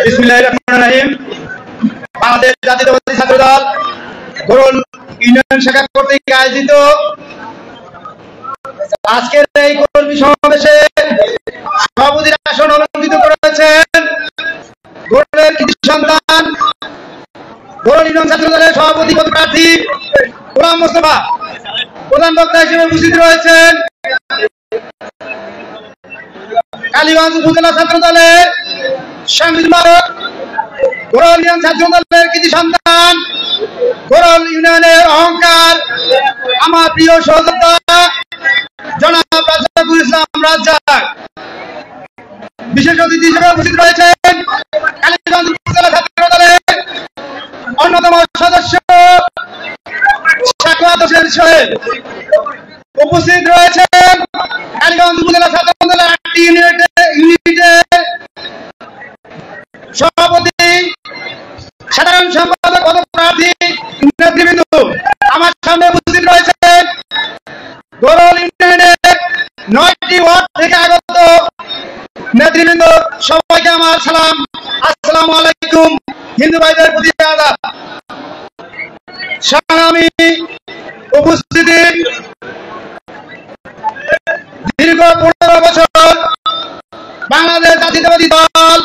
বিসমিল্লাহির রহমানির রহিম। বাংলাদেশ জাতীয়তাবাদী ছাত্রদল ঘোরল ইউনিয়ন শাখা কর্তৃক আয়োজিত আজকের এই কর্মী সমাবেশে সভাপতির আসন অলঙ্কৃত করেছেন ঘোরলের কৃতি সন্তান ঘোরল ইউনিয়ন ছাত্রদলের সভাপতি পদপ্রার্থী গোলাম মোস্তফা। প্রধান বক্তা হিসেবে উপস্থিত রয়েছেন কালীগঞ্জ উপজেলা ছাত্রদলের সংবিধায়ক ঘোরল ইউনিয়ন ছাত্রদলের কৃতি সন্তান ঘোরল ইউনিয়নের অহংকার আমার প্রিয় সহযোদ্ধা জনাব রাজ্জাকুল ইসলাম রাজ্জাক। বিশেষ অতিথি হিসেবে উপস্থিত রয়েছেন কালীগঞ্জ উপজেলা ছাত্রদলের অন্যতম সদস্য সাখাওয়াত হোসেন সোহেল। উপস্থিত রয়েছেন কালীগঞ্জ উপজেলা ছাত্রদলের 8টি ইউনিটের সভাপতি সাধারণ সম্পাদক পদপ্রার্থী নেতৃবৃন্দ। আমার সামনে উপস্থিত রয়েছেন ঘোরল ইউনিয়নের 9টি ওয়ার্ড থেকে আগত নেতৃবৃন্দ। সবাইকে আমার সালাম, আসসালামু আলাইকুম। হিন্দু ভাইদের প্রতি আদাব। সংগ্রামী উপস্থিতি, দীর্ঘ 15 বছর বাংলাদেশ জাতীয়তাবাদী দল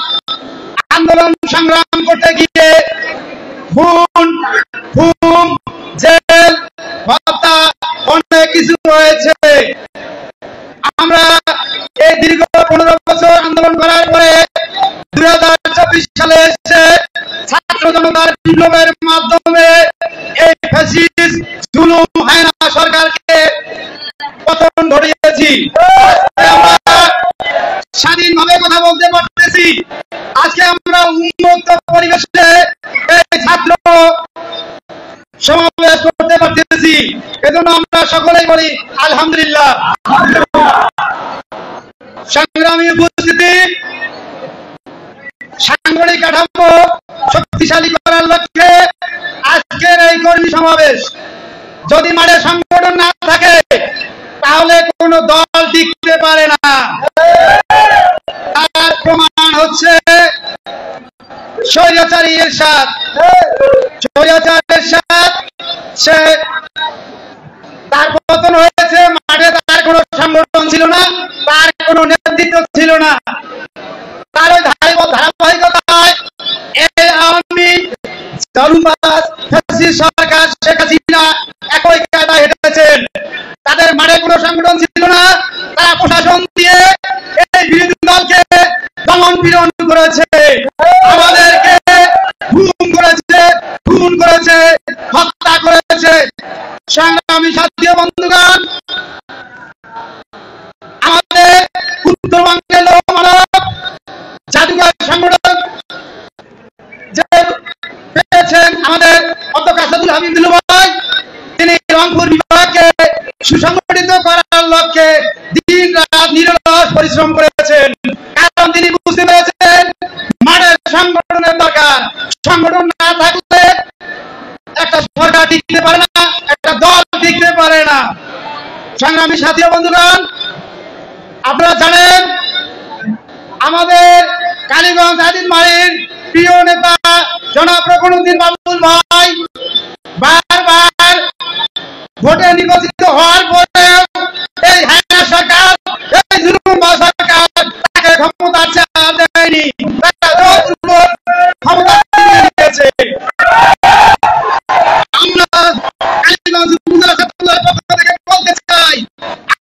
আন্দোলন সংগ্রাম করতে গিয়ে খুন, জেল, হত্যা অনেক কিছু হয়েছে। আমরা এই দীর্ঘ 15 বছর আন্দোলন করার পরে 2024 সালে এসে ছাত্র জনতার বিপ্লবের মাধ্যমে এই ফ্যাসিস্ট জুলুম হায়না সরকারকে পতন ঘটিয়েছি। আমরা স্বাধীনভাবে কথা বলতে পারতেছি। আজকে আমরা উন্মুক্ত পরিবেশে এই ছাত্র সমাবেশ করতে পারতেছি। এজন্য আমরা সকলেই বলি আলহামদুলিল্লাহ। সংগ্রামী উপস্থিতি, সাংগঠনিক কাঠামো শক্তিশালী করার লক্ষ্যে আজকের এই কর্মী সমাবেশ। যদি মাঠে সংগঠন না থাকে তাহলে কোন দল টিকতে পারে না। তার প্রমাণ হচ্ছে স্বৈরাচারী এরশাদ। সে তার পতন হয়েছে, মাঠে তার কোনো সংগঠন ছিল না, তার কোনো নেতৃত্ব ছিল না। তার ওই ধারাবাহিকতায় এই আওয়ামী জুলুমবাজ ফ্যাসিস্ট সরকার শেখ হাসিনা একই কায়দায় হেঁটেছেন। তাদের মাঠে কোনো সংগঠন ছিল না, তারা প্রশাসন দিয়ে এই বিরোধী দলকে দমন পীড়ন করেছে, আমাদেরকে খুন করেছে, হত্যা করেছে। সংগ্রামী সাথী বন্ধুগণ, আমাদের উত্তরবঙ্গের লৌহমানব জাদুঘর সংগঠন যে পেয়েছেন আমাদের অধ্যক্ষ আসাদুল হাবিব দুলু ভাই, তিনি রংপুর বিভাগকে সুসংগঠিত করার লক্ষ্যে দিন রাত নিরলস পরিশ্রম করেছেন। কারণ তিনি বুঝতে পেরেছেন মাঠের সংগঠনের দরকার। সংগঠন না থাকলে একটা সরকার টিকতে পারে না, একটা দল টিকতে পারে না। সংগ্রামী সাথী বন্ধুগণ, আপনারা জানেন আমাদের কালীগঞ্জ আদিত মারির প্রিয় নেতা জনাব রকনউদ্দিন বাবুল ভাই বারবার ভোটে নির্বাচিত হওয়ার পরে এই হায়না সরকার, এই জুলুমবাজ সরকার তাকে ক্ষমতা দেয়নি, ক্ষমতা দিয়েছে। আমরা কালীগঞ্জ উপজেলা ছাত্রদলের পক্ষ থেকে বলতে চাই,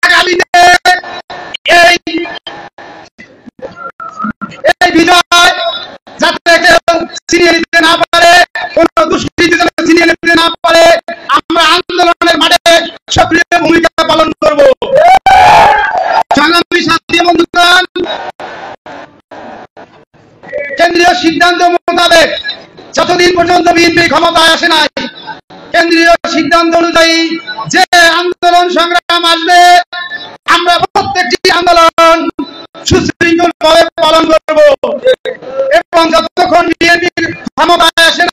আগামীতে এই বিজয় যাতে কেউ ছিনিয়ে নিতে না পারে, কোন দুষ্কৃতী ছিনিয়ে নিতে না পারে, আমরা আন্দোলনের মাঠে সক্রিয় ভূমিকা পালন করব। সংগ্রামী সাথী বন্ধুগণ, কেন্দ্রীয় সিদ্ধান্ত মোতাবেক যতদিন পর্যন্ত বিএনপি ক্ষমতায় আসে নাই, কেন্দ্রীয় সিদ্ধান্ত অনুযায়ী যে আন্দোলন সংগ্রাম আসবে, আমরা প্রত্যেকটি আন্দোলন সুশৃঙ্খল ভাবে পালন করব। এবং যতক্ষণ বিএনপি ক্ষমতায় আসে